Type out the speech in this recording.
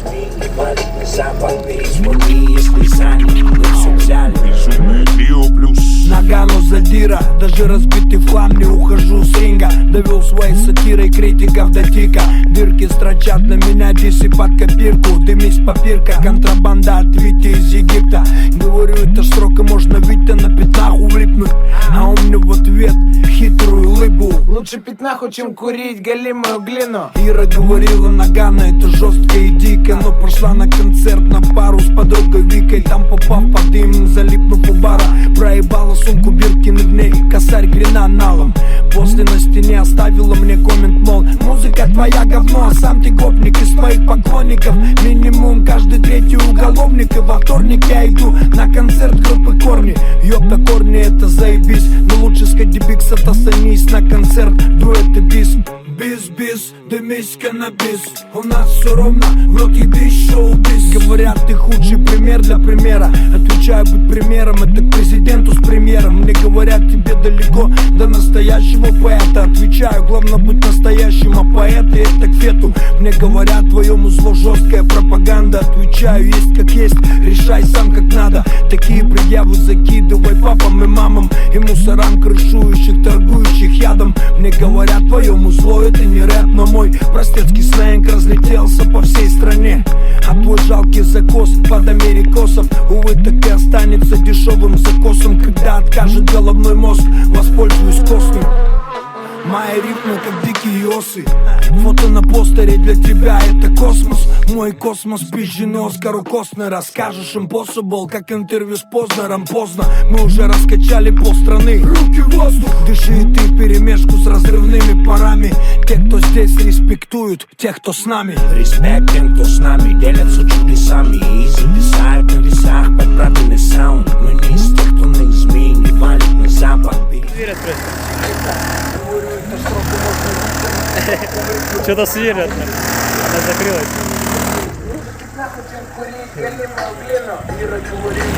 изменивали на западные смотри, если сами мы все взяли. Безумное трио плюс Нагано задира, даже разбитый в хлам не ухожу с ринга. Довел своей сатирой критиков до тика. Дырки строчат на меня дисы под копирку. Дымись папирка, контрабанда от Вити из Египта. Говорю, это срок и можно Витя на пятнах улипнуть. А он мне в ответ хитрую улыбу. Лучше пятнаху, чем курить галимую глину. Ира говорила, Нагано это жестко и дико. Но пошла на концерт на пару с подругой Викой. Там попав под дым, залипнув у бара. Проебала сумку Биркин в ней косарь гренаналом. После на стене оставила мне коммент, мол, музыка твоя говно, а сам ты гопник из твоих поклонников. Минимум каждый третий уголовник. И во вторник я иду на концерт группы Корни. Ёпта, Корни это заебись. Но лучше сходи бикс, отостанись на концерт дуэт и бис. Бис, дымись, каннабис. У нас все ровно, в рот ебись, шоу-биз. Говорят, ты худший пример для примера. Отвечаю, быть примером, это к президенту с премьером. Мне говорят, тебе далеко до настоящего поэта. Отвечаю, главное быть настоящим, а поэты это к фету. Мне говорят, твоему зло жесткая пропаганда. Отвечаю, есть как есть, решай сам как надо. Такие предъявы закидывай папам и мамам и мусорам, крышующих, торгующих ядом. Мне говорят, твоему зло это не рэп, но мой простецкий сленг разлетелся по всей стране. А твой жалкий закос под америкосов, увы, так и останется дешевым закосом. Когда откажет головной мозг, воспользуюсь космом. Мои рифмы как дикие осы. Фото на постере для тебя это космос. Мой космос пизженый Оскару Костнера. Скажешь impossible, как интервью с Познером. Поздно, мы уже раскачали полстраны. Руки в воздух. Дыши и ты вперемешку с разрывными парами. Те, кто здесь респектуют, тех, кто с нами. Респект тем, кто с нами, делятся чудесами и зависают на весах под правильный саунд. Мы не из тех, кто на измене валит на запад. Дверь открой. Что-то сверят. Она закрылась. Лучше пятнаху, чем курить галимую глину. Ира говорила,